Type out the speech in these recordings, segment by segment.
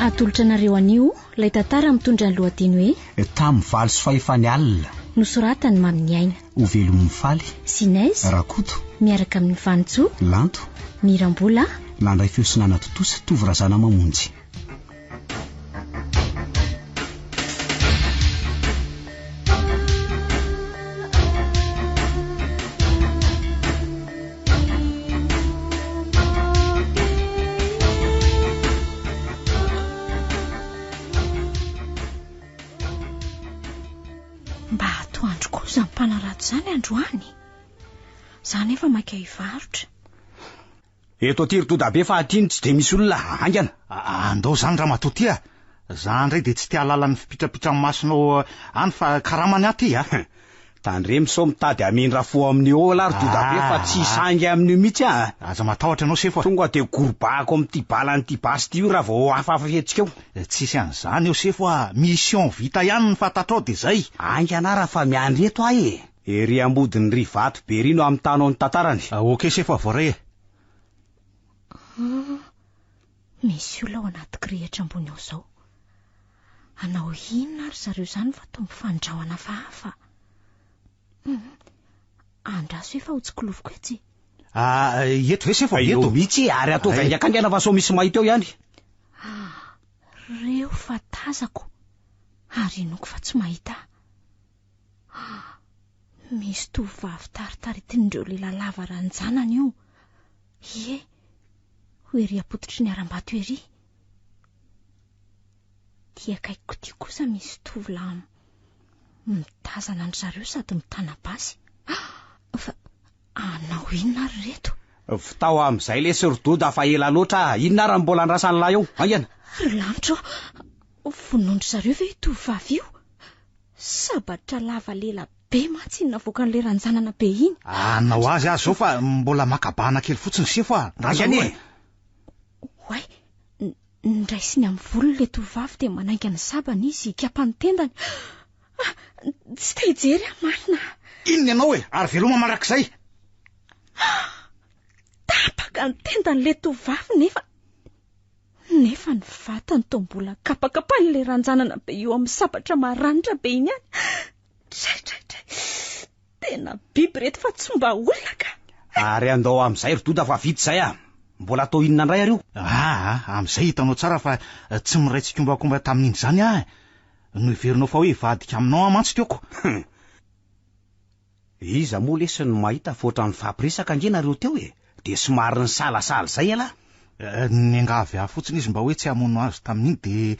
Atolotra nareo anio ilay tantara mitondra ny lohateny hoe tamin'ny valy sy fahefany alina. Nosoratany Mamy Aina. Ovelomon'ny faly. Sinez Rakoto. Miaraka amin'ny Vanitsoa. Lanto. Mirambola. Landray fiosinana totosa Tovorazana Mamonjy. Mba atoandro kosa ny mpanarato izany androany. Zany efa maika hivarotra. Eto aty Rododabe fahatiny tsy de misy olona angana. Andao zany raha matotia. Za ndray de tsy tia lalany fipitrapitran'ny masonao any fa karamany aty a. Tandremy sao mitady amendra fo amin'ny eo la Rododabe fa tsy sangy amin'io mihitsy a. Aza matahotra anao sefa. Tonga de gorbako amin'ity balan'ity basy ty io raha vao hafahafa hetsika eo. Tsisy an'izany eo sefa mission vita ihany ny fantatrao de zay. Angana raha fa miandry eto ahy e. Ery ambodiny ry vato be rino amin'ny tanao ny tantarany. Okey sefa voray. Misy olona ao anaty kirihitra ambony ao zao. Anao inona ary zareo zany fa toa mifandraona hafahafa. Andraso efa ho tsikiloviko etsy. Eto ve sefa eto mihitsy ary atao vaingaka angana fa sao misy mahita eo ihany. Reo fa tazako ary inoko fa tsy mahita. Misy tovovavy taritaritindreo lehilahy lava ranjanana io. Ie, ho ery apototry ny aram-bato ery. Dia akaikiko ty kosa misy tovolahy mitazana an zareo sady mitana basy. Fa anao inona ary reto? Fitao amin'izay le Rododa fa ela loatra. Inona raha mbola andrasany lahy eo? Angana. Ry lanitro, vonondry zareo ve tovovavy io? Sabatra lava lela be matsinina voakan'le ranjanana be iny. Anao azy zao fa mbola makabana kely fotsiny sefa. Angana. Oay, ndraisiny amin'ny volony le tovovavy dia manainga ny sabany izy kapany tendany. Tsy te hijery marina. Inona ianao e? Ary veloma marak'izay. Tapaka ny tendan'le tovovavy nefa ny vatany toa mbola kapakapan'le ranjanana be eo amin'ny sabatra maranitra be iny any. Tena biby reto fa tsy mba olona ka. Ary andao amin'izay Rododa fa vita zay a. Mbola atao inona indray ary io? Amin'izay hitanao tsara fa tsy miray tsikombakomba tamin'iny zany a. No iverinao fa hoe vadika aminao amantsy teoko. Iza moa lesy ny mahita foatra ny fampiresaka angena reo teo e. De somary ny salasala zay ala. Ny angavy fotsiny izy mba hoe tsy hamono azy tamin'iny de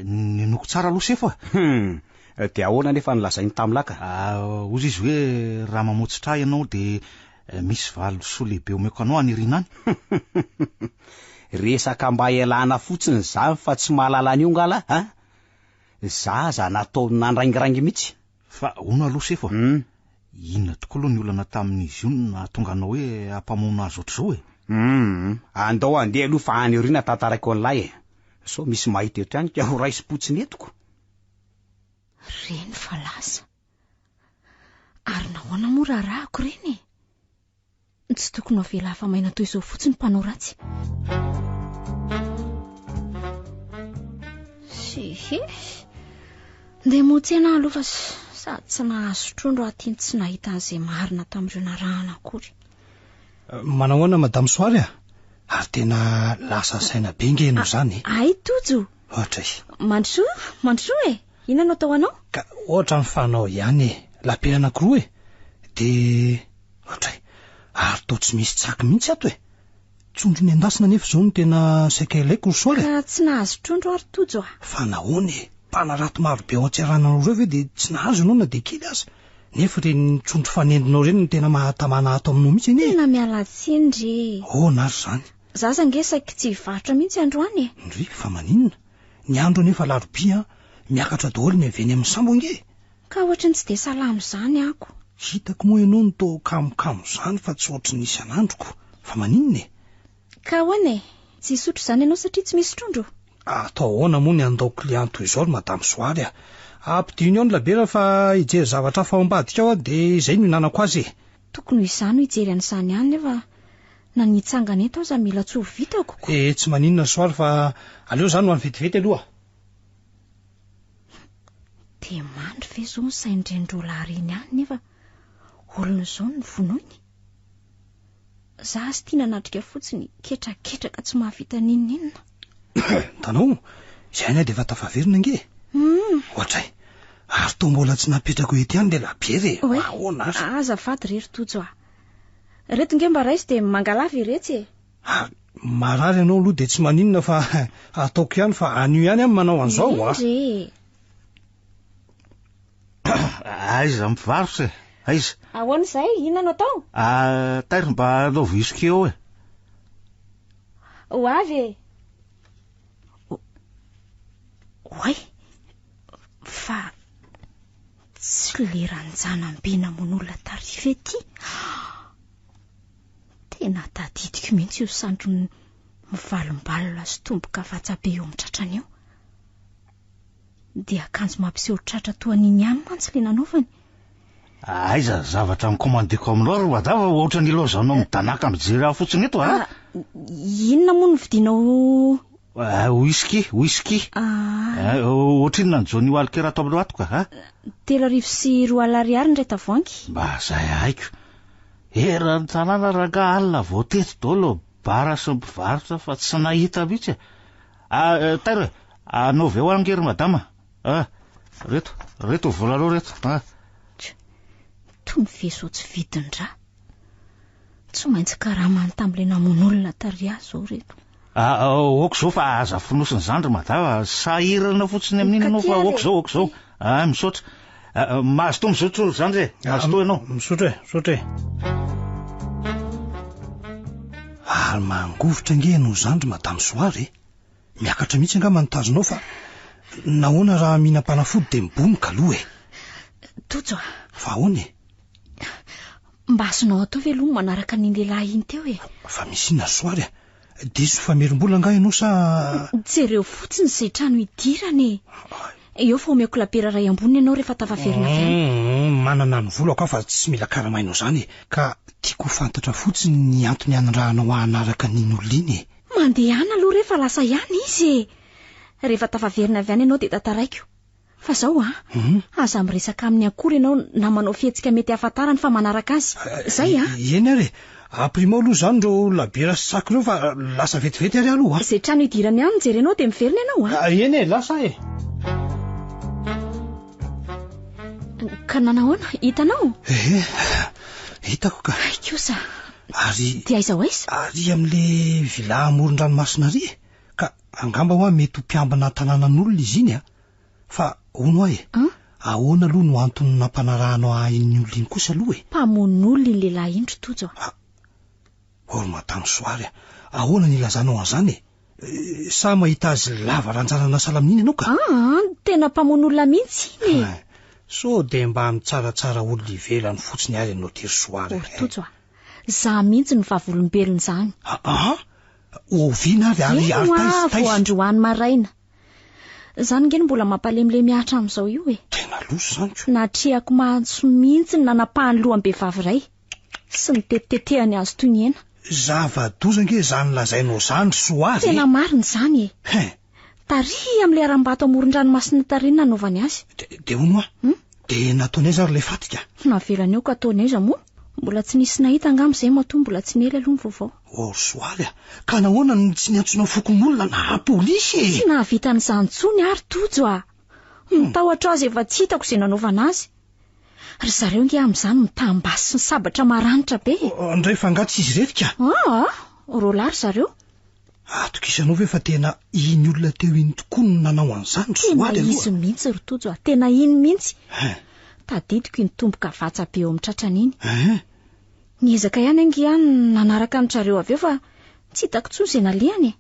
ninoko tsara aloha sefa. De ahoana nefa nilazainy tamilaka? Ozy izy hoe raha mamotsitra ianao de misy valo soa lehibe omeko anao anirina any. Resaka mba elana fotsiny zany fa tsy mahalala an'io ngala ha? Zaza natao nandraingirangy mihitsy. Fa ono aloha sefa. Inona tokoa aloha ny olana tamin'izy io nahatonga anao hoe hampamono azy ohatr'izao e. Andao andeha aloha fa any oriana tantarako an'lay e. So misy mahita eto ihany ka ho raisi-potsiny etoko. Reny fa lasa. Ary nahoana moa raharahako reny e. Tsy tokony ho avela hafa-maina toy izao fotsiny mpanao ratsy. Ndeha motsena aloha fa sady tsy nahazo trondro aty tsy nahita an'izay marina tamin'ireo narahana akory. Manahoana Madame Soary a? Ary tena lasa saina be ngeno zany. Ay tojo. Ohatra. Mandroa e. Inona no atao anao? Ka ohatra ny fanao ihany e. Lapela anankiroa e. De ohatra. Ary toa tsy misy tsaky mihitsy ato e. Trondro ny endasina nefa zao no tena saika ilaiko ry Soary. Ka tsy nahazo trondro ary tojo a. Fa nahoana e. Mpanarato maro be ao an-tserananao ireo ve de tsy nahazo ianao na de kely aza. Nefa reny trondro fanendinao reny no tena mahatamana ato aminao mihitsy anie. Tena miala tsiny re. Nazy zany. Zaza ngesaky tsy hivarotra mihitsy androany e. Ndry fa maninona? Ny andro nefa larobia miakatra daholo miaveny amin'ny sambo nge. Ka ohatrany tsy de salamo zany ako. Hitako moa ianao no to kamokamo zany fa tsy ohatry ny isan'androko. Fa maninona e? Ka hoana e? Tsy sotro zany ianao satria tsy misy trondro. Atao ahoana moa ny andao klianto toy izao Madame Soary a. Ampidino ao ny labera fa hijery zavatra fa ambadika ao de izay no hinanako azy e. Tokony izany ho hijery an'izany ihany nefa Na nitsangana eto aza mila tsy ho vitako. Tsy maninona soary fa aleo zany ho any vetivety aloha. De mandry ve zao ny saindrendrola reny any nefa olona zao ny vonoiny. Za sy tiana natrika fotsiny ketraketraka tsy mahavita ninninna. Tanao, izay na de efa tafaverina nge. Ohatray, ary to mbola tsy napetrako ety ihany le labiere. Ahoana azy? Azafady rery tojo ah. Reto nge mba raisy de mangalava iretsy e. Marary ianao aloha de tsy maninona fa ataoko ihany fa anio ihany am manao an'izao ah. Aiza mivarotra e. Aiza? Ahoana izay? Inona no atao? Tairo mba alao whisky eo e. Ho avy e. Oay, fa tsy leranjanam-be namon'olona tarifa ety. Tena tadidiko mihitsy io sandro mivalombalona sy tomboka afatsabe eo mitratrany eo. De akanjo mampiseho tratra toa an'iny ihany mantsy le nanaovany. Aiza zavatra mikomandiko aminao ro madava ohatra ny lozanao midanaka mijery aho fotsiny eto ha? Inona moa no vidinao? Whisky. Ohatrinona ny Johnny Walker ato aminao ato ka ha? 3,4 ariary ndray tavoangy. Mba zay haiko. Eran'ny tanàna ranga alina vao teto dolo bara sy mpivarotra fa tsy nahita mihitsy. Tairo, anao veo angery madama. Reto volalao reto. Toy ny veso tsy vidindra. Tsy maintsy karamany tam'le namon'olona taria zao reto. Oako zao fa aza fonosiny zandry madava sahirana fotsiny amin'iny anao fa oako zao. Misaotra. Mahazo to misaotra zandry e. Mahazo to ianao. Misaotra e. Ary mangovotra nge no zandry madame Soary e. Miakatra mihitsy anga manotazonao fa nahoana raha mihinam-panafody de mibomoka aloha e. Tojo. Fa ahoana e? Mba azonao atao ve aloha manaraka ny lehilahy iny teo e? Fa misy inona Soary a? Diso famerim-bola nga ianao sa... Jereo fotsiny izay trano idirany e. Eo fa omeko lapera ray ambony ianao rehefa tafaverina avy. Manana ny volako fa tsy mila karamainao zany e. Ka tiako fantatra fotsiny ny antony anandrahanao hanaraka n'iny olona iny e. Mandehana aloha rehefa lasa ihany izy e. Rehefa tafaverina avy any ianao de tataraiko. Fa zao aza miresaka amin'ny akory ianao na manao fihetsika mety hafantarany fa manaraka azy. Zay Eny ary aprimao aloha zany reo labiera sy sako reo fa lasa vetivety ary aloha. Izay trano idirany any jerenao de miverina ianao Eny e, lasa e. Ka nanahoana? Hitanao? Hitako ka. Kosa. Ary de aiza ho aiza? Ary amin'le vila amoron-dranomasina ary ka angamba hoa mety ho mpiambina tanànan'olona izy iny fa hono ahy ahoana aloha no antony nampanarahanao iny olona iny kosa aloha e? Mpamon'olona iny lehilahy iny tojo. Or madame Soary ahoana ny ilazanao an'izany e? Sa mahita azy lava ranjanana salamininy ianao ka? Tena mpamon'olona mihitsy iny e. So de mba mitsaratsara olona ivelany fotsiny ary ianao tery Soary. Tojo za mihitsy ny vavolombelony zany. Oviana ary vao androany maraina. Zany nge mbola mampalemilemy ahatra amin'izao io e. Tena loso zany ko. Natrehako mahantso mihitsy ny nanapahany loham-behivavy ray sy ny tetitetehany azy toy ny ena. Zava-doza nge zany lazainao zany Soary. Tena mariny zany e. Tary amin'le aram-bato amoron-dranomasina tary nanaovany azy. De hono de nataonaiza ary le fatika? Navelany eo ka ataonaiza moa. Mbola tsy nisy nahita angam'izay matoa mbola tsy nely aloha ny vaovao. Soary ka nahoana no tsy niantsona fokon'olona na polisy e? Tsy nahavita n'izany tsony ary tojo mitahotra azy efa tsy hitako izay nanaovana azy. Ry zareo nge amin'izany mitambasy sy ny sabatra maranitra be. Andray fangatsy izy reto ka? Rolary zareo. Atokisanao ve fa tena iny olona teo iny tokoa no nanao an'izany Soary aloha? Tena izy mihitsy ry tojo tena iny mihitsy. Tadidiko iny tomboka vatsabe eo amin'ny tratrany iny. Niezaka ihany angy ihany nanaraka ny trareo avy eo fa tsy hitako tsony izay nalehany e.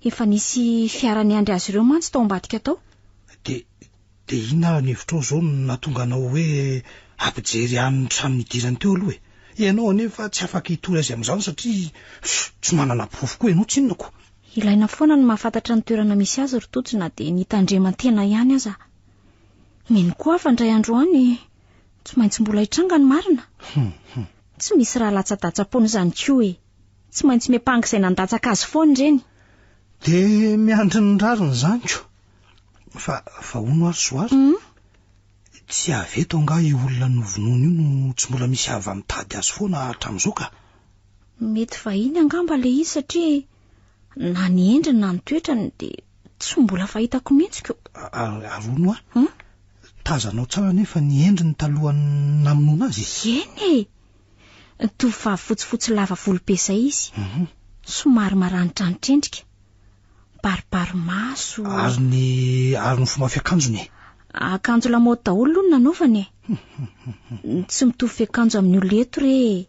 Efa nisy fiara niandry azy ireo mantsy tao ambadika tao. De inona ny hevitrao zao nahatonga anao hoe ampijery amin'ny trano nidirany teo aloha e? Ianao anefa tsy afaka hitory azy amin'izany satria tsy manana pofo koa ianao tsinonako. Ilaina foana ny mahafantatra ny toerana misy azy ry tojo na de nitandreman-tena ihany aza. Mino koa afa ndray andro any tsy maintsy mbola hitranga ny marina. Tsy misy raha latsa-datsa-pony izany koa e. tsy maintsy miampanga izay nandatsaka azy foana ireny. De miandry ny rariny zany ko. Fa hono ary soary. Tsy aveto anga io olona novonoina io no tsy mbola misy avy mitady azy foana hatramin'izao ka. Mety vahiny angamba le izy satria na ny endriny na ny toetrany dia tsy mbola fahitako mihitsy ko. Ary hono tazanao tsara nefa ny endriny talohany namonoana azy. Eny tovovavy fotsifotsy lava volom-pesa izy. Somary maranidranitra endrika, baribary maso. Ary ny fomba fiakanjony. Akanjo lamaody daholo no nanaovany. Tsy mitovy fiakanjo amin'ny olona eto re.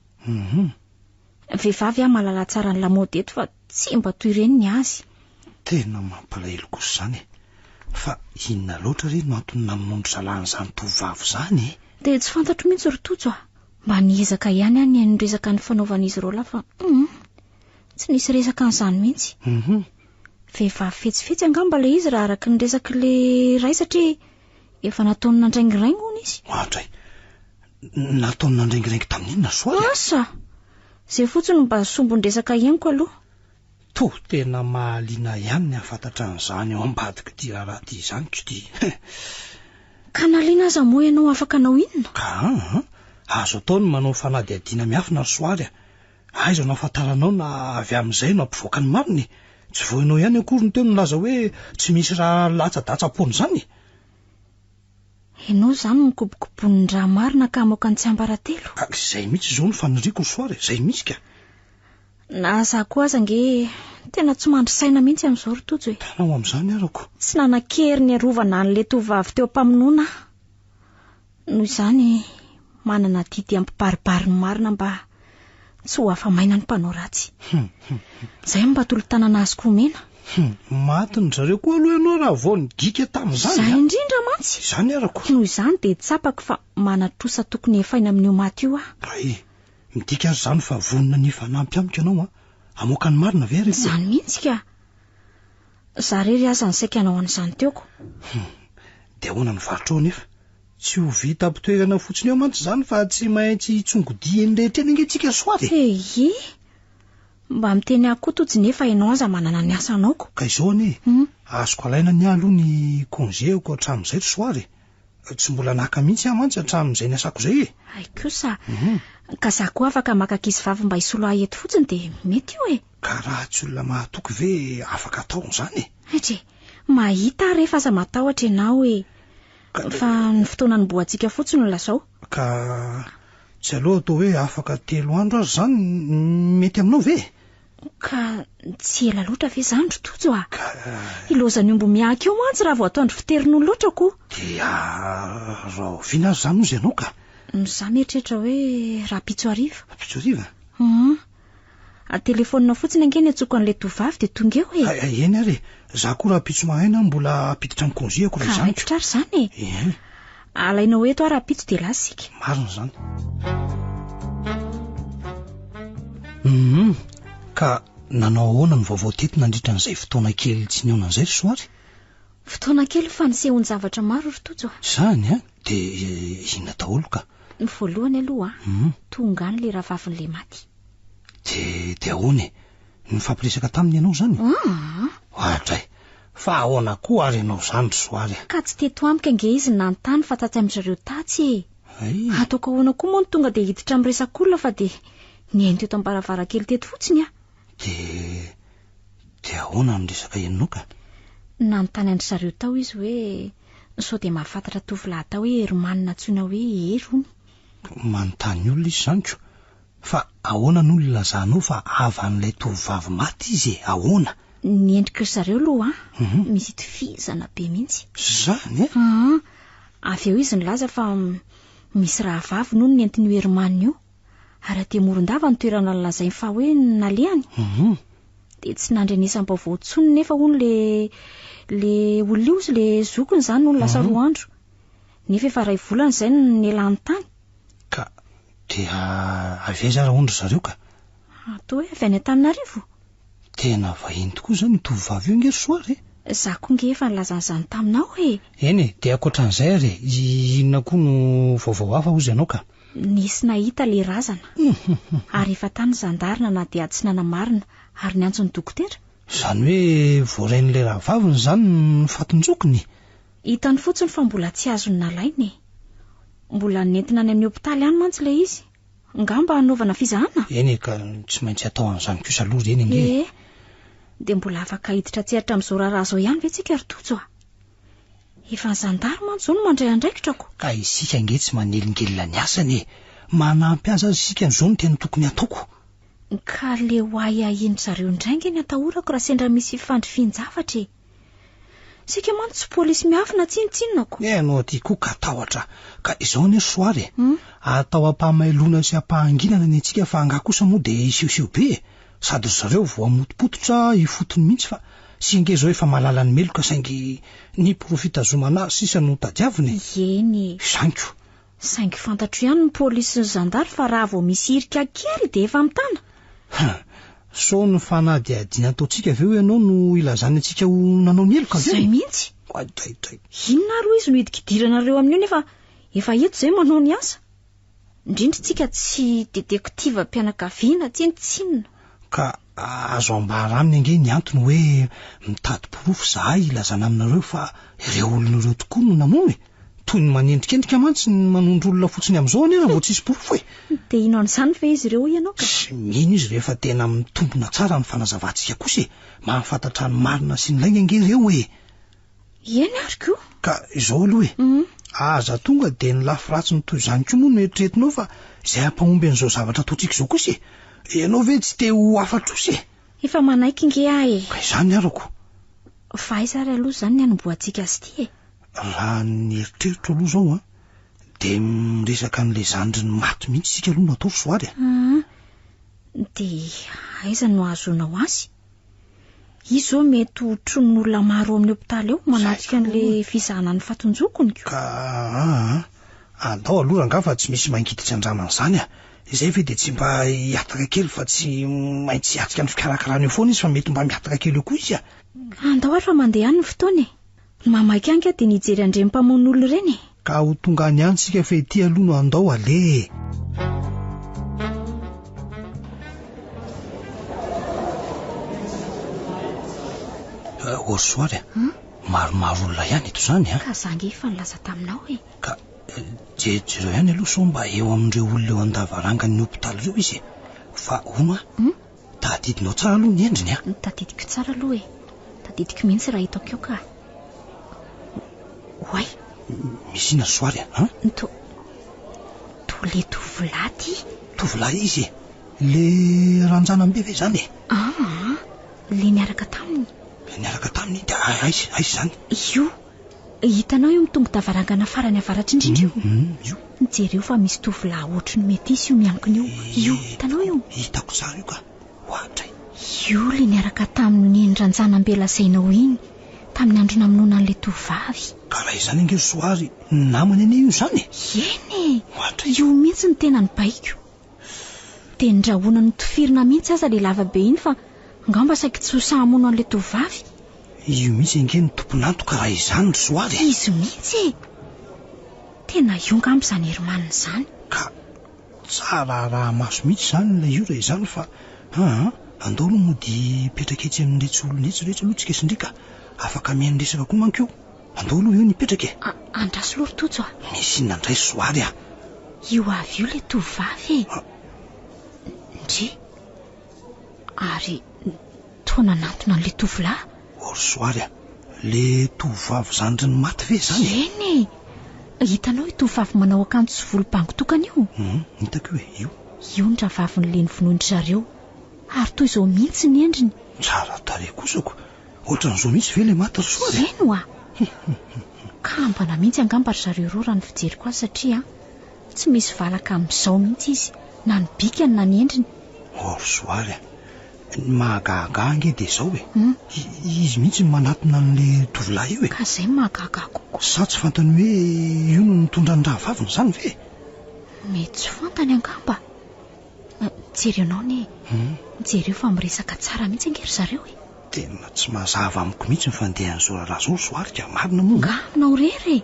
Vehivavy mahalala tsara ny lamaody eto fa tsy mba toy ireny ny azy. Tena mampalahelo kosa zany. Fa inona loatra re no antony namonondry zalany zany tovovavy zany? Dia tsy fantatro mihitsy rotojo mba niezaka ihany ny resaka ny fanaovan'izy ireo lafa tsy nisy resaka an'izany mihitsy. Vehivavy fetsifetsy angamba le izy raha araka ny resaka le ray satria efa nataony nandraingirangy hono izy. Atray, nataony nandraingirangy tamin'inona soary? Asa, izay fotsiny mba sombony resaka ianiko aloha. Tena mahaliana ihany ny afantatra an'izany ao ambadika ty raha ty izany ko ty. Ka naliana aza moa ianao afaka anao inona? Ka azo ataony manao fanadihadiana miafina ry soary. Aiza no afantaranao na avy amin'izay no ampivoaka ny mariny. Tsy voanao ihany akory ny teo nilaza hoe tsy misy raha latsa-datsapony zany. Ianao zany mikobokobony raha marina ka moka ny tsy ambaratelo. Izay mihitsy izao ny faniriako soary, izay misy ka. Na za koa aza nge tena tsy mandry saina mihitsy amin'izao rotojo. Tanao amin'izany arako. Tsy nanan-kery ny arovana an'le tovovavy teo ampamonoana. Noho izany manana didy ampibaribary ny marina mba tsy ho afamaina ny mpanao ratsy. Izay mba tolo-tanana azy koa mena. Maty ny zareo koa aloha ianao raha vao nigika tamin'izany. Izay indrindra mantsy. Izany arako. Noho izany dia tsapako fa manatrosa tokony efaina amin'io maty io midika azy zany fa vonona ny fanampy amiko ianao amoaka ny marina ve rehefa. Izany mihitsy ka. Za rery aza ny saika anao an'izany teoko. Dia ahoana ny varotrao nefa? Tsy ho vita ampitoerana fotsiny eo mantsy zany fa tsy maintsy tsongodi eny rehetra eny angentsika soary. Mba miteny akototsy nefa ianao aza manana ny asanaoko. Ka izao azoko alaina ny aloha ny konzeoko hatramin'izay soary. Tsy mbola naka mihitsy mantsy hatramin'izay ny asako izay. Ay kosa. Ka za koa afaka makakisy vavy mba hisolo eto fotsiny dia mety io Ka raha tsy olona mahatoky ve afaka atao zany? Mahita rehefa aza matahotra ianao fa ny fotoana ny boantsika fotsiny no lazao. Ka tsy aloha atao hoe afaka 3 andro azy zany mety aminao ve? Ka tsy ela loatra ve zany rotojo ilozany ombo miahaka eo mantsy raha vao ataondro fiterin'olo loatra koa. Dia raha viana azy zany ozy ianao ka? Za mieritreritra hoe raha pitso ariva. Pitso ariva? Telefonina fotsiny ange ny atsoako an'ilay tovavy dia tonga eo Eny ary, za koa raha pitso mahaina mbola apiditra ny konziako ka raikitra ary zany alainao eto raha pitso dia lasika. Marina zany. Ka nanao ahoana ny vaovao tety nandritra n'izay fotoana kely tsy niona an'izay soary? Fotoana kely fa nisehony zavatra maro rotojo. Zany dia inona daholo ka? Ny voalohany aloha tonga any le rahavaviny le maty. Dia ahoana ny fampiresaka taminy ianao zany? Atray, fa ahoana koa ary ianao zany soary? Ka tsy teto amiko ange izy nanontany fa tatsy amin'izareo tatsy ataoko ahoana koa moa ny tonga dia hiditra amin'ny resak'olona fa dia ny ainy teto am-baravarakely teto fotsiny Dia ahoana amin'ny resaka ianao ka? Nanontany andry zareo tao izy hoe sao dia mahafantatra tovolahy tao hoe Hermanina antsoina hoe hery hony. Manontany olona izy zany ko. Fa ahoana no lazanao fa avan'ilay tovovavy maty izy ahoana? Ny endrika zareo aloha misy itovizana be mihitsy. Zany avy eo izy nilaza fa misy rahavavy noho ny entin'io Hermanina io ary aty Morondava ny toerana nolazainy fa hoe nalehany. Dia tsy nandrenesam-baovao tsony nefa hono le olona io le zokony zany no lasa 2 andro nefa efa 2 volana izay ny elany tany. Ka dia avy aiza raha ondry zareo ka? Atao hoe avy any Antananarivo. Tena vahiny tokoa zany ny tovovavy io nge soary. Za koa nge efa nilazany izany taminao Eny dia ankoatran'izay ary inona koa no vaovao hafa hozy ianao ka? nisy nahita le razana ary efa tany zandarina na dia tsy nanamarina ary ny antsony dokotera. Zany hoe voaren'le rahavaviny zany ny fatonjokony. Hitany fotsiny fa mbola tsy azony nalainy. Mbola nentina any amin'ny hopitaly any mantsy le izy. Ngamba anaovana fizahana. Eny ka tsy maintsy atao an'izany kosa aloha reny nge. Dia mbola afaka hiditra tseritra amin'izao raharaha zao ihany ve tsika ry tojo a? Efa ny zandary mantsy zao no mandray andraikitrako. Ka isika nge tsy manelingelina ny asany. Manampy azy isika n'izao no tena tokony ataoko. Ka le hoay ahiny zareo indraingy ny atahorako raha sendra misy fandrifian-javatra. Sika mantsy tsy polisy miafina tsinotsinonako. Anao aty koa ka tahotra. Ka izao ny soary. Atao ampahamailona sy ampahanginana ny antsika fa anga kosa moa dia isiosio be. Sady zareo vao amotopototra ifotony mihitsy fa singe zao efa malala ny meloka saingy ny profitazomana sisa no tadiaviny. Eny. Sainko. Saingy fantatro ihany ny polisy sy ny zandary fa raha vao misy irika kely dia efa mitana. So ny fanady adina ataotsika aveo ianao no ilazany antsika ho nanao ny eloka aveo. Zay mihitsy. Inona ro izy no hidikidiranareo amin'io nefa efa eto zay manao ny asa. Indrindratsika tsy detektiva mpianakaviana tsinotsinona. Ka azo ambara aminy ange ny antony hoe mitady porofo zahay ilazana aminareo fa ireo olonareo tokoa no namony. Toy ny manendrikendrika mantsy ny manondro olona fotsiny amin'izao anefa mbo tsisy porofo e. Dia inona n'izany ve izy ireo ianao ka? Mino izy rehefa tena mitombona tsara ny fanazavantsika kosa e. Mahafantatra ny marina sy ny lainga nge ireo e. Eny ary koa. Ka izao aloha e. Aza tonga dia ny lafiratsy ny toy izany koa moa no eritreretinao fa izay ampahomby an'izao zavatra ataontsika izao kosa e. Ianao ve tsy te ho afatrosy e? Efa manaiky nge ahy. Ka izany arako. Fa aiza ary aloha izany ny anomboantsika azy ity e. Raha ny eritreritro aloha zao dia miresaka n'le zandriny maty mihitsy sika aloha natao soary. Dia aiza no azonao azy? Izy zao mety ho tronin'olona maro amin'ny hopitaly eo manatrika an'le fizahana ny fatonjokony. Ka andao aloha ranga fa tsy misy mangiditra andraman'izany a. Izay ve dia tsy mba hiataka kely fa tsy maintsy hiatrika ny fikarakarana eo foana izy fa mety mba miataka kely eo koa izy a. Andao ary fa mandeha any ny fotoana e. Mamaky anka dia nijery andrem-pamon'olo ireny. Ka ho tonga any any sika fa ety aloha no andao ale. Orsoary maromaro olona ihany ito zany a. Ka zange efa nilaza taminao e. Ka jereo ihany aloha so mba eo amin'ireo olona eo andavarangany ny hopitaly ireo izy. Fa ono a tadidinao tsara aloha ny endriny a. Tadidiko tsara aloha e. Tadidiko mihitsy raha hitako eo ka. Oay. Misy ina soary a. Le tovolahy ty. Tovolahy izy e. Le ranjanambe ve zany e. Le niaraka taminy. Niaraka taminy dia aiza zany? Io. Hitanao io mitongo davarangana farany avaratry indrindra io. Jereo fa misy tovolahy ohatry ny metisy io miankina io. Hitanao io? Hitako tsara io ka. Hoatray. Io le niaraka tamin'ny ranjanambe lazainao iny tamin'ny andro namonoana an'le tovavy. Ka raha izany ange soary namany ane io zany? Eny. Io mihitsy ny tena ny baiko. Dia ndrahoana ny tofirina mihitsy aza le lavabe iny fa ngamba saika tsy ho sahamono an'le tovavy. Io mihitsy ange ny tomponanto ka raha izany ry soary. Izy mihitsy. Tena io ngamba izany herimanina izany. Ka tsara raha maso mihitsy zany ilay io raha izany fa andao aloha mody petraka etsy amin'iretsy olonetsy rehetra aloha tsika sindrika. Afaka mianresaka koa manko io. Andao aloha eo nipetraka e. Andraso loha ry tojo a. Misy inona indray soary a. Io avy io le tovavy e. Ndry. Ary toana nantona an'le tovolahy. Ory soary a. Le tovavy zandriny maty ve zany? Eny. Hitanao io tovavy manao akanjo sy volom-pangotokana io. Hitako hoe io. Io ny ravavin'le novonoiny zareo. Ary toy izao mihitsy ny endriny. Tsara tarehy kosako. Ohatran'izao mihitsy ve le maty ry soary? Eno a. Kambana mihitsy angamba ry zareo roa raha ny fijeriko azy satria tsy misy valaka amin'izao mihitsy izy na ny bikany na ny endriny. Ory soary a. Mahagaga ange dia izao e. Izy mihitsy manatona an'le tovolahy io e. Ka izay mahagaga kokoa. Sa tsy fantany hoe io no nitondra ny rahavaviny zany ve? Mety tsy fantany angamba. Jerenao ne. Jereo fa miresaka tsara mihitsy ange ry zareo e. Tena tsy mazava amiko mihitsy ny fandehan'izao raharaha zao soary ka marina moa. Nga aminao rery e.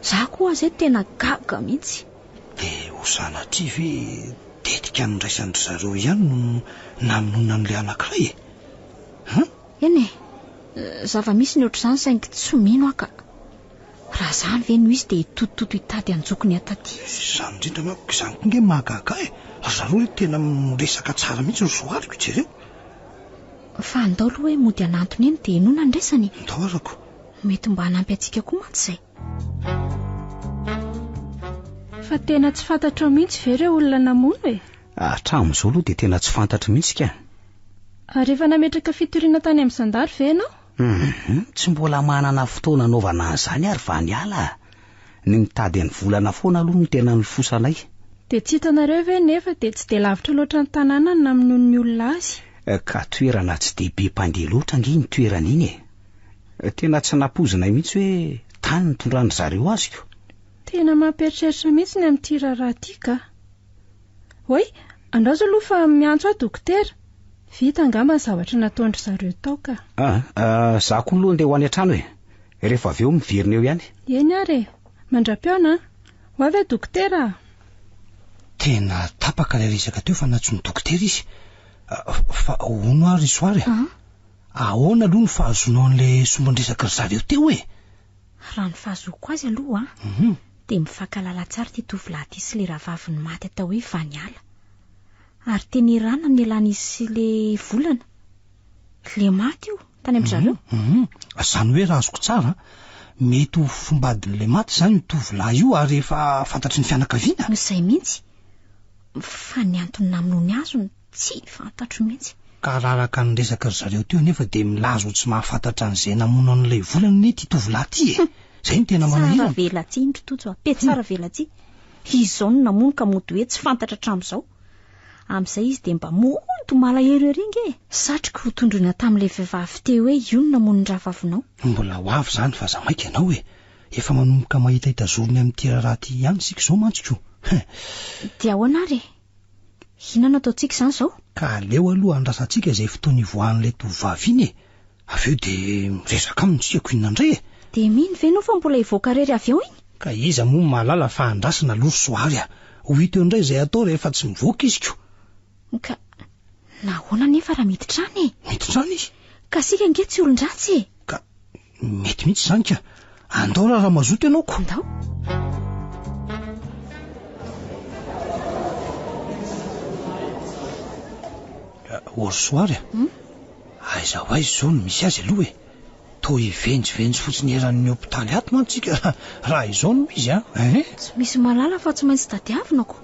Za koa azy tena gaga mihitsy. Dia ho sanatria ve tetika niraisandry zareo ihany no naminona n'le anankiray eny zava-misy ny ohatr'izany saingy tsy mino aka raha zany ve no izy dia totototo hitady anjokony ataty izany indrindra manko izany ko nge mahagaga zareo tena miresaka tsara mihitsy ny soariko jereo fa andao aloha hoe mody anantony eny dia inona ndraisany ndao arako mety mba hanampy antsika koa mantsy izay fa tena tsy fantatra mihitsy ve ireo olona namono e hatramin'izao aloha dia tena tsy fantatra mihitsy ka ary efa nametraka fitoriana tany amin'ny Sandary ve ianao tsy mbola manana fotoana anaovana an'izany ary va niala ny mitady ny volana foana aloha no tena ny fosanay dia tsy hitanareo ve nefa dia tsy dia lavitra loatra ny tanàna ny namonoan'ny olona azy ka toerana tsy dia be mpandeha loatra nge ny toerana iny tena tsy nampozina mihitsy hoe tany nitondrany zareo azy ko tena mampieritreritra mihitsy ny amin'ity raharaha ity ka hoy andrazo aloha fa miantso aho dokotera vita angamba ny zavatra nataondry zareo tao ka za koa aloha ndeha ho any an-trano rehefa avy eo miverina eo ihany eny ary mandra-piona ho avy dokotera tena tapaka ilay resaka teo fa natso ny dokotera izy fa ono ary soary ahoana aloha ny fahazonao an'ilay sombondresaka ry zareo teo raha ny fahazoko azy aloha dia mifankalala tsara ty tovolahy ty sy le rahavaviny maty atao hoe Vaniala ary teny irana ny alana izy sy le volana le maty io tany amin'ny zareo zany hoe raha azoko tsara mety ho fombadin'le maty zany ny tovolahy io ary efa fantatry ny fianakaviana izay mihitsy fa ny antony naminony azony tsy fantatro mihitsy ka raraka ny resaka ry zareo teo nefa dia milazo tsy mahafantatra an'izay namono an'ilay volana ny ty tovolahy ty zay ny tena manahirana tsara velatsy indro tojo pe tsara velatsy izao no namono ka mody hoe tsy fantatra hatramin'izao amin'izay izy dia mba moto malahelo ery nge satroka ho tondrona tamin'ilay vehivavy teo hoe io no namono ny rahavavinao mbola ho avy zany fa za maika ianao efa manomboka mahita zorony amin'ity raharaha ty ihany sika izao mantsiko dia ahoana ary inona ataontsika izany izao ka aleo aloha andrasantsika izay fotoana ivoahan'ilay tovavy iny avy eo dia miresaka amintsika ko inona indray dia mino ve no fa mbola hivoaka rery avy eo iny ka iza moa mahalala fa andrasana aloha soary ho hita eo indray izay atao rehefa tsy mivoaka izy ko ka nahoana nefa raha miditrany miditrany izy ka sika nge tsy olon-dratsy ka mety mihitsy zany ka andao raha mazoto ianao ko andao ory soary aiza ho aizy zao no misy azy aloha to hivenjivenjy fotsiny eran'ny hopitaly ato mantsika raha izao no izy tsy misy malala fa tsy maintsy tadiavinako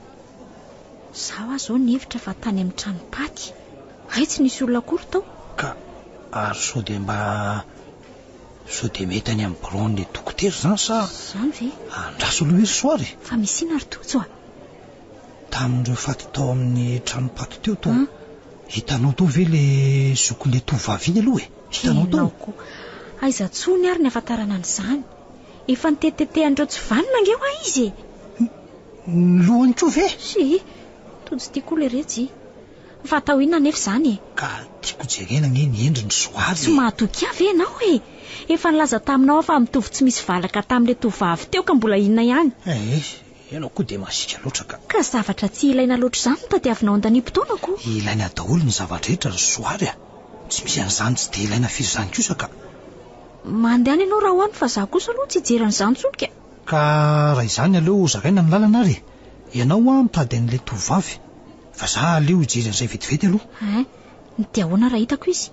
zaho aho zao ny hevitra fa tany amin'ny tranopaty ay tsy nisy olona akory tao ka ary sao dia mety any amin'ny bureau-n'le dokotera zany sa zany ve andraso aloha ery soary fa misy ina ry tojo tamin'ireo faty tao amin'ny tranopaty teo to hitanao tao ve le zokon'le tovavy iny aloha hitanao tao aiza tsony ary ny afantarana an'izany efa nitetetehandreo tsy vanina ngeo a izy lohany koa ve sy tojo tia koa le retsy fa atao inona nefa izany ka tiako jerena nge ny endriny soary tsy mahatoky avy ianao efa nilaza taminao fa mitovy tsy misy valaka tamin'le tovavy teo ka mbola inona ihany ianao koa dia masika loatra ka zavatra tsy ilaina loatra izany no tadiavinao andaniam-potoanako ilaina daholo ny zavatra rehetra ry soary tsy misy an'izany tsy dia ilaina firy zany kosa ka mandeha any ianao raha hoany fa za kosa aloha tsy hijeran'izany tsolika ka raha izany aleo zakaina ny lalana ary ianao mitady an'ilay tovavy fa za aleo hijery an'izay vetivety aloha dia ahoana raha hitako izy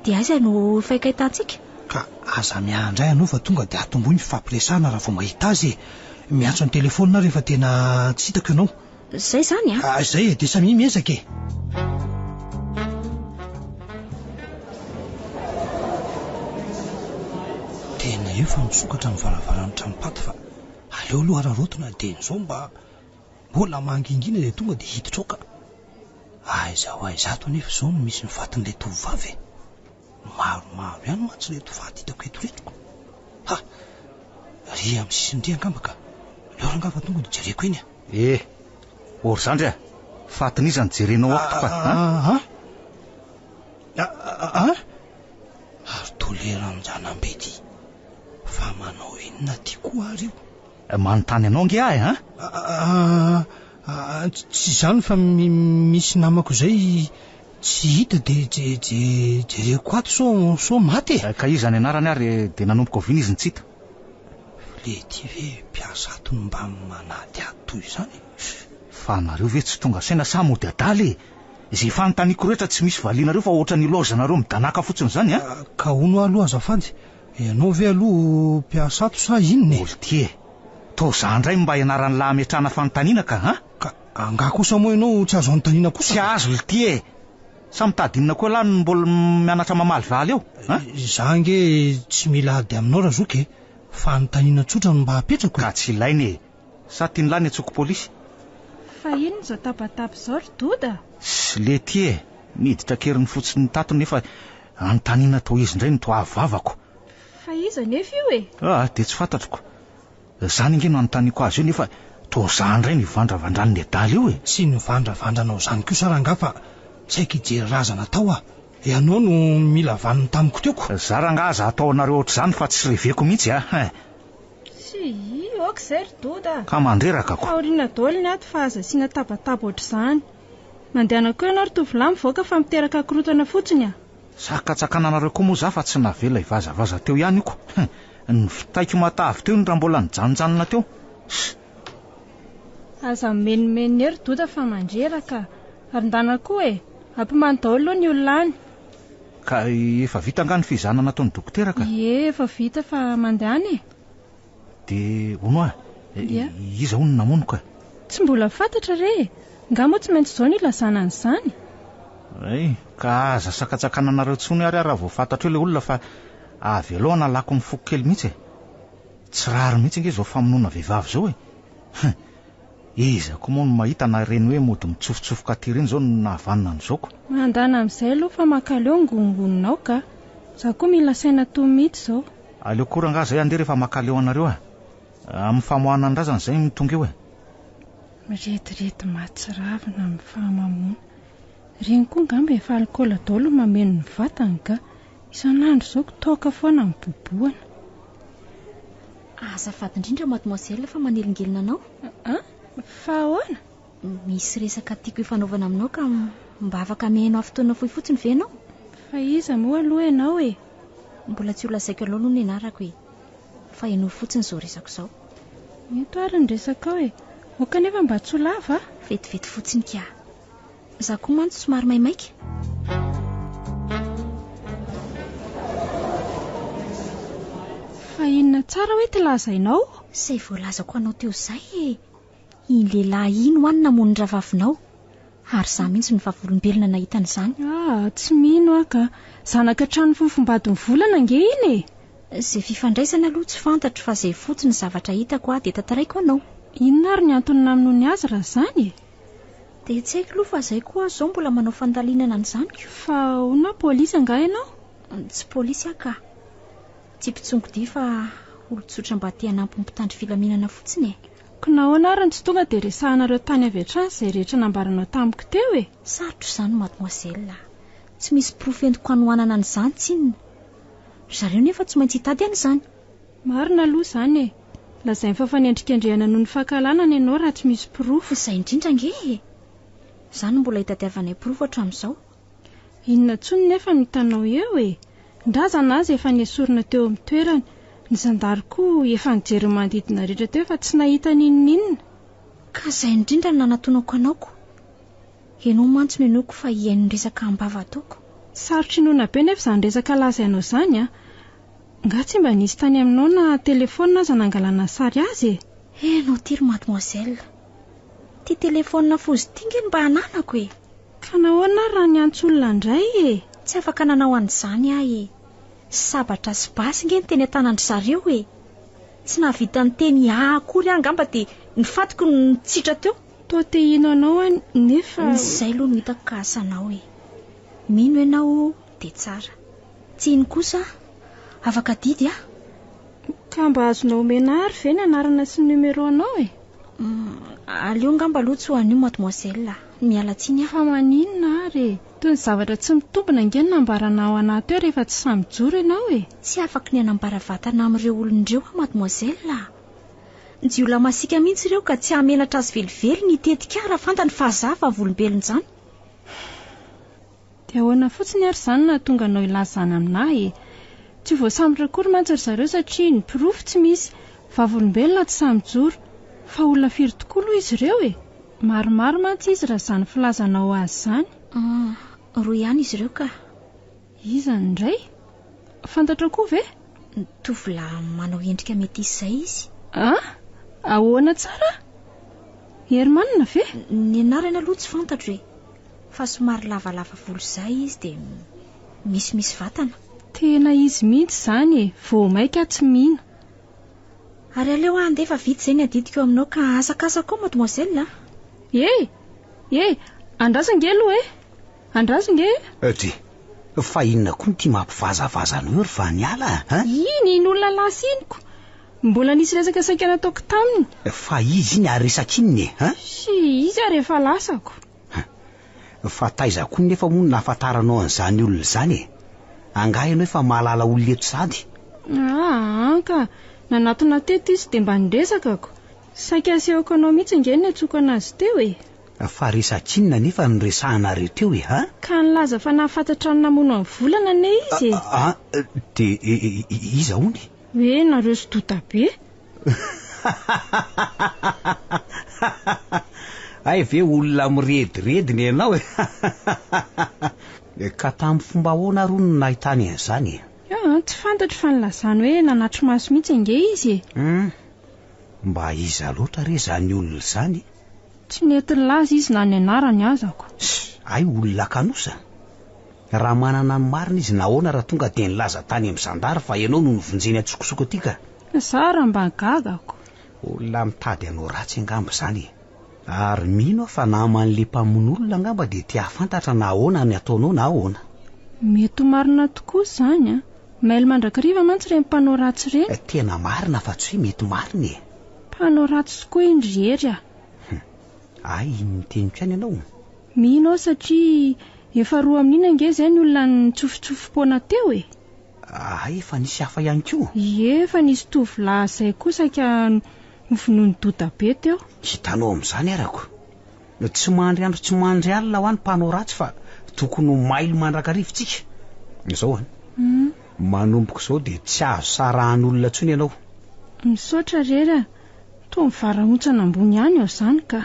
dia aiza no faikahitantsika ka aza miandray anao fa tonga dia atomboy mifampiresahana raha vao mahita azy miantso ny telefonina rehefa tena tsy hitako ianao zay zany zay dia samy miezaka tena eo fa misokatra ny varavarany tranopaty fa aleo aloha ararotona dia n'izao mbola mangingina dia tonga dia hiditra ao ka aiza ho aizato nefa izao no misy mifatin'ilay tovavy maromaro ihany mantsy ilay tovavy hitako eto retiko ry amin'ny sisindry angambaka leo rangafa tonga dia jereko eny ory zandry fatin'izany jerenao ato ary toleran'ny janam-be ty fa manao inona ty koa ary io manontany anao nge ahy, tsy zany fa misy namako zay tsy hita de jereko ato so maty ka izy any anarany ary de nanomboka ovina izy nitsita le ty ve mpiasa atony mba manady ato toy zany fa nareo ve tsy tonga saina sa mody adaly izay fanontaniako rehetra tsy misy valianareo fa ohatra ny lozanareo midanaka fotsiny zany ka ono aloha azafady ianao ve aloha mpiasa ato sa inone olo ty to za ndray mba ianaran'ny lahy ametrahana fanontaniana ka anga kosa moa ianao tsy azo anontaniana kosa tsy azo olo ty sa mitadinina koa lahy mbola mianatra mamaly valy eo za nge tsy mila ady aminao raha zoky fanontaniana tsotra no mba hapetrako ka tsy ilainy sa tiany lahy ny atsoko polisy fa ino zao tapatapy zao ry doda sy le ty miditra keriny fotsiny tato nefa anontaniana to izy ndray ny to avavako fa iza nefa io de tsy fantatroko zany nge no anontaniako azy io nefa to za ndray nivandravandran'ny adaly io tsy nivandravandranao zany kosa raha nga fa saiky ijery razana tao ianao no mila vaniny tamiko teoko za rangaza atao anareo ohatr' zany fa tsy reveko mihitsy sy ok zay ry doda ka mandreraka ko aoriana daoly ny ato fa aza siana tabataba ohatr' zany mandehana koa ianao ry tovolahy mivoaka fa miteraka korotana fotsiny sakatsakana anareo koa moa za fa tsy navela ivazavaza teo ihany iko ny fitaiko matavy teo ny raha mbola nijanonjanona teo aza menimeny ery doda fa mandreraka ary ndana koa ampimany daoly aloha ny olonany ka efa vita nga ny fizana nataony dokotera ka efa vita fa mandehany de ono iza hono namonoka tsy mbola fantatra re nga moa tsy maintsy zao ny ilazana an'izany ka aza sakatsakana anareo tsony ary raha vao fantatra eo le olona fa avy aloha nalako ny foko kely mihitsy tsy rary mihitsy nge zao famonoana vehivavy zao iza koa moa no mahita na reny hoe mody mitsofotsofoka ty reny zao no nahavanina an'izao mandana amin'izay aloha fa makaleo ngongononao ka za koa mila saina to mihitsy zao aleo koa ranga zay andeha rehefa makaleo anareo amin'ny famoahana andrazana zay mitonga eo miretirety mahatsiravina amin'ny fahamamona reny koa ngamba efa alikola daolo mameno ny vatany ka isan'andro zao toaka foana miboboana azafady indrindra mademoiselle fa manelingelina anao fa ahoana misy resaka tiako ifanaovana aminao ka mba afaka mehenao fotoana fohy fotsiny ve anao fa iza moa aloha ianao mbola tsy olazaiko aloha no nianarako fa eno fotsiny zao resako zao eto ary ny resaka ao o kanefa mba tsy ho lava vetivety fotsiny ka za koa mantsy somary maimaika fa inona tsara hoe ty lazainao say voalazako anao teo zay iny lehilahy ino hoany namony ravavinao ary za mihitsy ny vavolombelona nahitan'izany tsy mino aka zanaka trano fofombadiny volana nge iny zay fifandraisana aloha tsy fantatro fa zay fotsiny zavatra hitako de tantaraiko anao inona ary ny antony naminony azy raha zany de tsy haiko aloha fa zay koa zao mbola manao fandalinana an'izany fa ona polisy nga ianao tsy polisy aka tsy mpitsongodia fa olotsotra mba te hanampy mpitandry filaminana fotsiny ko nahoana ary ny tsy tonga de resahanareo tany avy hatrany zay rehetra nambaranao tamiko teo sarotro zany mademoiselle tsy misy profentiko hanohanana an'izany tsinona zareo nefa tsy maintsy hitady an'izany marina aloha zany lazay mifafanendrikendrehana noho ny fahakalana ny ianao raha tsy misy profo izay indrindra nge zany mbola hitadiavanay profo hatramin'izao inona tsony nefa mitanao eo ndrazana azy efa niesorina teo amin'ny toerany ny zandary koa efa nijery manodidina rehetra teo efa tsy nahita ninon'inona ka zay indrindra ny nanatonako anaoko ianao mantsy no enoko fa hiain'ny resaka ambava ataoko sarotry inona be nefa izany resaka lazainao zany nga tsy mba nisy tany aminao na telefona aza nangalana sary azy enao tiry mademoiselle ty telefona pozitingeny mba hananako ka nahoana raha ny antsolona indray tsy afaka nanao an'izany ahy sabatra sy basy nge ny teny an-tanandry zareo tsy nahavita ny teny akory angamba de nifatiko ny tsitra teo to te ino anao nefa izay aloha no hitako ka asanao mino ianao de tsara tsy iny kosa afaka didy ka mba azonao omena ary ve ny anarana sy ny numero anao aleo ngamba aloha tsy ho an'io mademoiselle miala tsiny fa maninona ary toy ny zavatra tsy mitombona nge ny nambarana ao anaty eo rehefa tsy samy joro ianao tsy afaka ny anambara vatana amin'ireo olon'ireo mademoiselle jiolahy masika mihitsy ireo ka tsy hamenatra azy velively ny tetika raha fantany fa zafa volombelony izany. Dia ahoana fotsiny ary izany na tonga anao ilazana aminahy. Tsy voasambotra akory mantsy ry zareo satria ny pirofo tsy misy, vavolombelona tsy samijoro, fa olona firy tokoa aloha izy ireo e. Maromaro mantsy izy raha izany filazanao azy izany. Roa ihany izy ireo ka. Iza indray? Fantatra koa ve? Tovolahy manao endrika mety izay izy. Ahoana tsara? Ery manana ve? Ny anarana aloha tsy fantatro e. Fa somary lavalava volo izay izy dia misy vatana. Tena izy mihitsy izany e, vao maika tsy mihina. Ary aleo andefa vita izay ny adidiko aminao ka asakasaka ao mademoiselle. Andrasange aloha e. Andrasange. Ty, fa inona koa ty mampivazavaza anao ry fa niala Iny olona lasiniko. Mbola nisy resaka saika nataoko taminy. Fa izy iny ary resakininy Izy ary efa lasako. Fa taiza koa nefa moa nahafantaranao an'izany olona izany Angahy ianao efa mahalala olona eto sady. Ka nanatona teto izy dia mba niresakako. Saika asehoko anao mihitsy nge ny atsoka anazy teo e. Fa resakinina nefa niresahanareo teo Ka nilaza fa nahafantatra ny namono amin'ny volana ne izy Dia iza hony? Hoe nareo sy dota be. Ay ve olona mirediredi ianao Ka tamin'ny fomba ahoana ro no nahitany an'izany Tsy fantatro fa nilazany hoe nanatro maso mihitsy nge izy Mba iza loatra re zany olona izany? Tsy nety laza izy na ny anarany azako. Ay olona kanosa. Raha manana ny marina izy nahoana raha tonga dia nilaza tany amin'ny zandary fa ianao no nivonjeny atsokosoko atika. Sara mba gagako. Olona mitady anao ratsy angamba izany. Ary mino fa naman'le mpamon'olona angamba dia tia fantatra na ahoana ny ataonao na ahoana. Mety marina tokoa izany Maily mandrakariva mantsy ireny mpanao ratsy ireny. Tena marina fa tsy hoe mety marina Mpanao ratsy tokoa indry Ay, niteniko ihany ianao. Mino aho satria efa roa amin'ina nge izay ny olona nitsofitsofim-poana teo e. Ay, efa nisy hafa ihany koa. Efa nisy tovolahy izay koa saika nofonoiny dota be teo. Hitanao amin'izany arako. Tsy mandry andro tsy mandry alina ho any mpanao ratsy fa tokony ho mailo mandrakarivintsika. Izao manomboka izao dia tsy azo sarahan'olona intsony ianao. Misaotra rery toa mivaraontsana ambony ihany ao izany ka.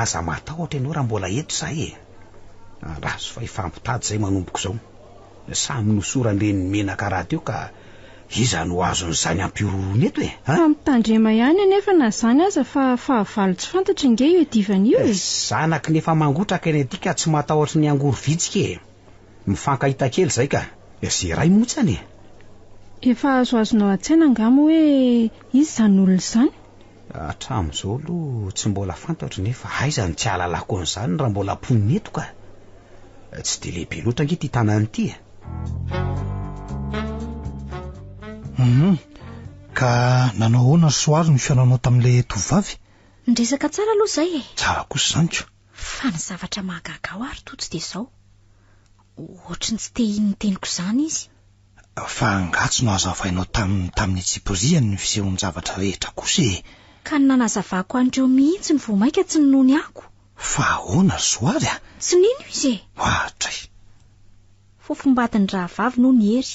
Aza matahotra ianao raha mbola eto izahay Raso fa ifampitady izay manomboka izao. Samy nosoran'ireny menaka raha teo ka iza no azon'izany ampirorony eto Fa mitandrema ihany anefa na izany aza fa fahavalo tsy fantatra nge io edivana io Zanaky nefa mangotraka eny aty ka tsy matahotra ny angoro vitsika Mifankahita kely izay ka izay ray motsany Efa azoazonao an-tsaina angamo hoe izy izany olona izany. Hatramin'izao aloha tsy mbola fantatra nefa aiza ny tsy ahalalako an'izany raha mbola poniny eto ka. Tsy dia lehibe loatra ange ty tanany ity Ka nanao ahoana soary ny fiainanao tamin'ilay tovavy? Ndresaka tsara aloha izay Tsara kosa izany ko. Fa ny zavatra mahagaga ao ary totsy dia izao. Ohatry ny tsy te iny teniko izany izy. Fa angatsy no hazavainao tamin'ny tsipozia ny fisehony zavatra rehetra kosa Ka nanazavako an'ireo mihitsy ny vomaika tsy nonony ako. Fa ahoana soary Tsy nino izy Ohatray. Fofombatin'ny rahavavy no ny hery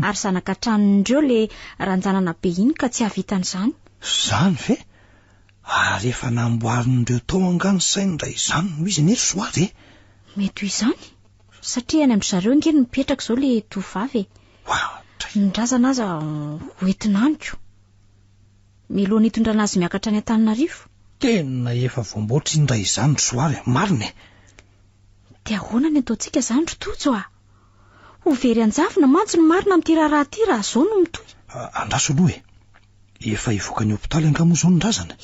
ary zanaka tranon'ireo le ranjanana be iny ka tsy havitan'izany. Zany ve? Ary efa namboarin'ireo tao angano sainy indray izany no izy nery soary Mety ho izany satria any amin'ny zareo nge mipetraka izao le tovavy Ny razana aza hoentinaniko. Miloha nitondrana azy miakatra any Antananarivo. Tena efa voamboatra indray izany soary marina Dia ahoana ny ataontsika izany ry tojo Ho very anjavina mantsy ny marina amin'ity raharaha ity raha izao no mitohy. Andraso aloha efa ivoaka ny hopitaly angamo izao ny razana.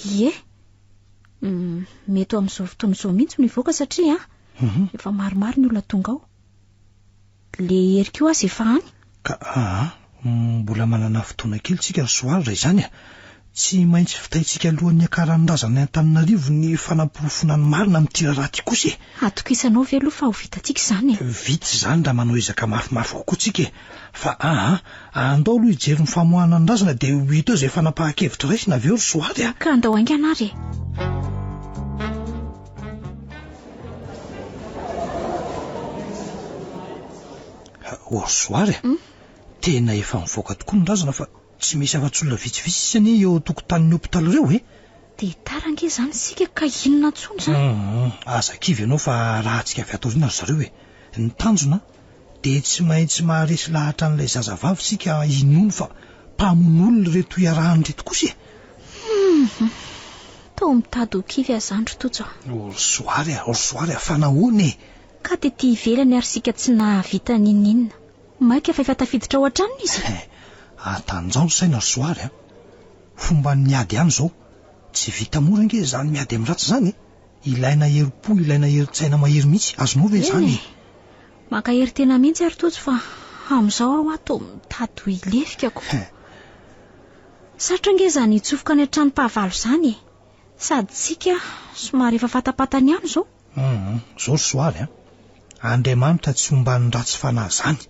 Mety ho amin'izao fotoana izao mihitsy no ivoaka satria efa maromaro ny olona tonga ao. Le hery koa azy efa any. Ka mbola manana fotoana kely tsika soary raha izany tsy maintsy fitaitsika alohan'ny akaran'razana Antananarivo ny fanamporofona ny marina amin'ity raharaha ty kosa atokisanao ve aloha fa ho vitantsika izany vita izany raha manao ezaka mafimafy kokoa tsika fa andao aloha hijery ny famoahana ny razana dia hita eo izay fanapahan-kevitra raisina avy eo ry soary ka andao aingana ary ry soary tena efa mivoaka tokoa ny razana fa tsy misy afa-tsolona vitsivitsy isany eo tokotanin'ny hopitaly ireo dia tarange izany sika ka inona ntsony izany azakivy ianao fa raha antsika avy atoriana ry zareo ny tanjona dia tsy maintsy maharesy lahatra n'ilay zazavavy sika inony fa mpamon'olona reto iarahany reto kosa tao mitady ho kivy azandro tojo ry soary fanahoana ka tety ivelany ary sika tsy nahavita ninninna maika fa efa tafiditra ao an-tranony izy atanjano saina ry soary fomba ny miady ihany izao tsy vita mora nge izany miady amin'ny ratsy izany ilaina herim-po ilaina herin-tsaina mahery mihitsy azonao ve izany maka hery tena mihitsy ary tojo fa amin'izao aho ato mitady ho ilefikako sarotra nge izany hitsofoka any an-trano-pahavalo izany sady tsika somary efa fatapatany ihany izao izao ry soary Andriamanitra tsy omban'ny ratsy fanahy izany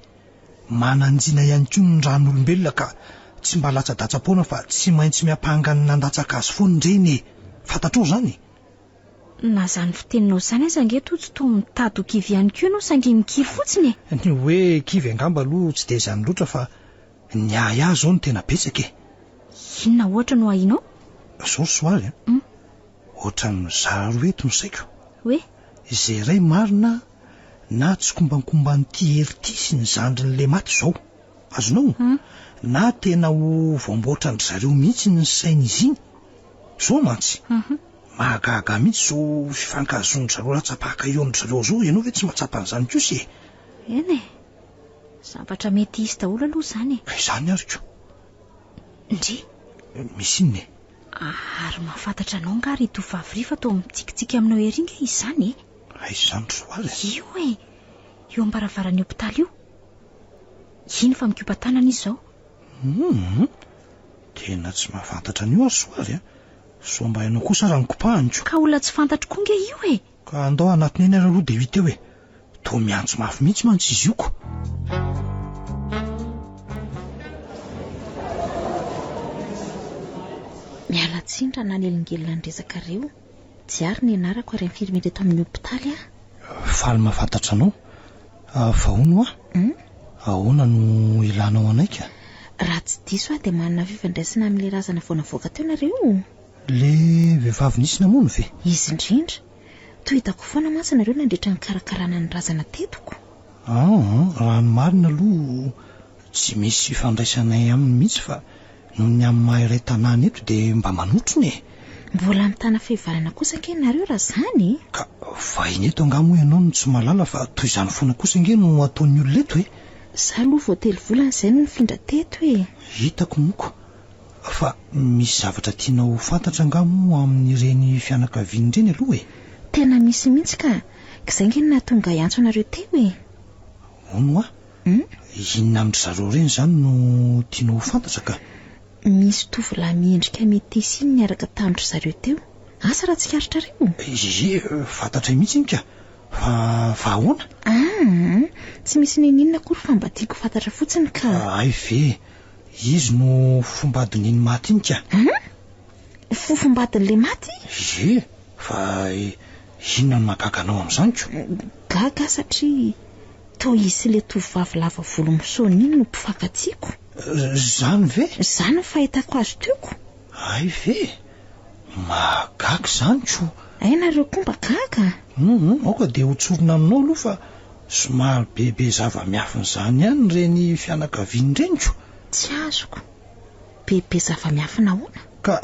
mananjina ihany koa ny ran'olombelona ka tsy mba latsa-datsa-poana fa tsy maintsy miampahangany nandatsaka azy foana reny fantatrao izany na izany fiteninao izany aza nge tojo toa mitady ho kivy ihany koa ianao saingy mikiry fotsiny ny hoe kivy angamba aloha tsy dia izany loatra fa ny ahy ahy izao no tena betsaka inona ohatra no hainao izao ry soary ohatra ny zaroa eto ny saiko hoe izay ray marina na tsy kombankomban'ity hery ity sy ny zandrin'le maty izao azonao na tena ho voamboatra ny zareo mihitsy ny sain'izy iny izao mantsy mahagaga mihitsy zao fifankazon'ny zareo ratsapahaka eon'ny zareo zao ianao ve tsy mahatsapa n'izany kosa eny zavatra mety izy daholo aloha izany izany ariko ndry misy inona ary mahafantatra anao ngary tovavy fa tao mitsikitsiky aminao ery nge izy izany izany ry soary io eo ambaravarany hopitaly io iny fa mikiopatanana izy izao tena tsy mahafantatra an'io ary soary so mba hainao kosa raha nikopahanyko ka olona tsy fantatro koa nge io ka andao anatiny eny ary aloha dia hita eo toa miantso mafy mihitsy mantsy izy io ko miala tsindra na nelingelina ny resakareo tsy ary ny anarako ary infirmier reto amin'ny hopitaly faly mahafantatra anao fa hono ahoana no ilanao anaika raha tsy diso dia manana fifandraisana amin'ilay razana voanavoaka teo nareo le vehivavy nisy namono ve izy indrindra toa hitako foana mantsy nareo nandritra ny karakarana ny razana tetoko raha ny marina aloha tsy misy fifandraisanay aminy mihitsy fa noho ny amin'ny mahay tanàna eto dia mba manotrony mbola mitana fihivalana kosa nge nareo raha izany ka vahiny eto angamo ianao no tsy malala fa toy izany foana kosa nge no ataon'ny olona eto za aloha voatelo volana izay no nifindra teto hitako moko fa misy zavatra tianao fantatra angamo amin'ireny fianakaviany ireny aloha tena misy mihitsy ka izay nge nahatonga iantso anareo teo ono inona amin'ny zareo ireny izany no tianao fantatra ka misy tovolahy miendrika metesy iny niaraka tandro zareo teo asa raha tsy karitra reo fantatra mihitsy iny ka fa ahoana tsy misy ninina kory fa mba tiako fantatra fotsiny ka ay ve izy no fombadin'iny maty iny ka fofombadin'le maty fa inona no mahagaganao amin'izany ko gaga satria toa isy le tovavy lava volo misona iny no mpifankatsiako zany ve zany fahitako azy teoko ay ve mahagaga izany ko nareo koa mba gaga aoka dia hotsorona aminao aloha fa somary bebe zava-miafina ihany reny fianakaviany ireny ko tsy azoko bebe zava-miafina hoana ka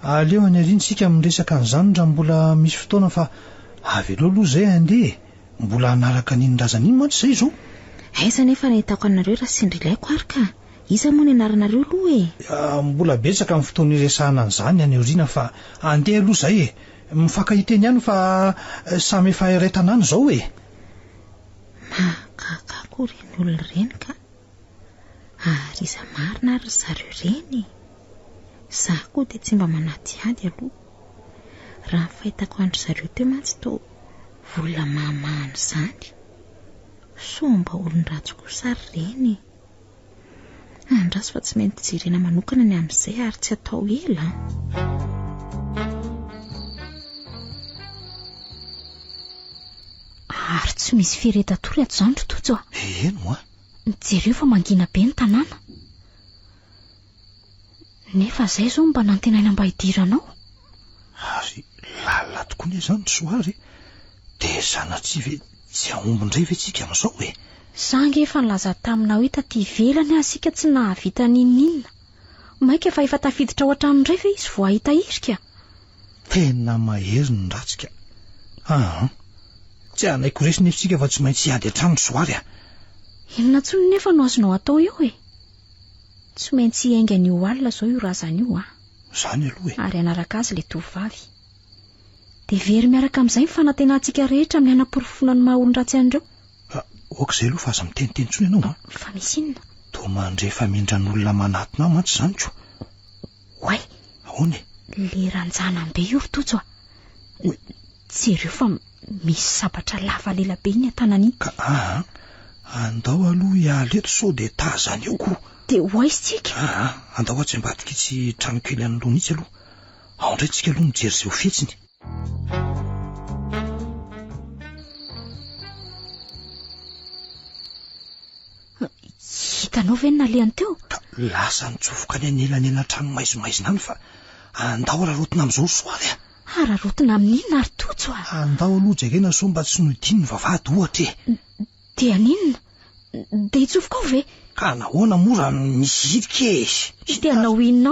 aleo any ariantsika miresaka an'izany raha mbola misy fotoana fa avy aloha aloha izay andeha mbola hanaraka n'iny razana iny mantsy izay izao aiza nefa nahitako anareo raha sendra ilaiko ary ka iza moa ny anaranareo aloha mbola betsaka amin'ny fotoana iresahana an'izany any aoriana fa andeha aloha izay mifankahiteny ihany fa samy efa iray tanàna izao mahagagako reny olona ireny ka ary iza marina ary zareo ireny Zaho koa dia tsy mba manadiady aloha. Raha ny fahitako andro zareo teo mantsy to vola mamahany izany. So mba olon-dratsy kosa reny. Andraso fa tsy maintsy jerena manokana ny amin'izay ary tsy atao ela. Ary tsy misy firetan-tory ato izany totojo. Eno a? Jereo fa mangina be ny tanàna. Nefa izay izao mba nantenaina mba hidiranao. Ary lalina tokoa ny izany soary. Dia sanatsy ve tsy aombindray ve tsika amin'izao e? Sange efa nilaza taminao hoe taty ivelany asika tsy nahavita n'inon'inona. Maika fa efa tafiditra ao an-trano indray ve izy vao ahita irika. Tena mahery ny ratsika. Tsy anaiko resy nefitsika fa tsy maintsy hiady an-trano soary a. Inona tsony nefa no azonao atao eo e? Tsy maintsy hiainga an'io alina izao io razana io a. Izany aloha e. Ary anaraka azy le tovavy. Dia very miaraka amin'izay mifanantenantsika rehetra amin'ny anam-porofona ny maha-olon-dratsy andreo. Oak'izay aloha fa aza miteniteny tsony ianao a. Fa misy inona? Toa mandrefa mindran'olona manatona mantsy izany tro. Hoay, ahoana e? le ranjana be io tojo a. Jereo fa misy sabatra lava lela be iny an-tanany. Ka andao aloha hialeto sao dia tazany eo koa. Dia hoaizitsika. Andao atsy ambadika itsy trano kely an'aloha mihitsy aloha. Ao indray tsika aloha mijery izay ho fetsiny. Hitanao ve ny nalehany teo? Ka lasa nitsofoka ny anelanela trano maizomaizina any fa andao rarotina amin'izao soary a. Rarotina amin'inona ary tojo a? Andao aloha jerena sao mba tsy nodiny vavahady ohatra e. Dia ninona? Dia hitsofoka ao ve? Ka nahoana mora misy hidika e? Dia anao inona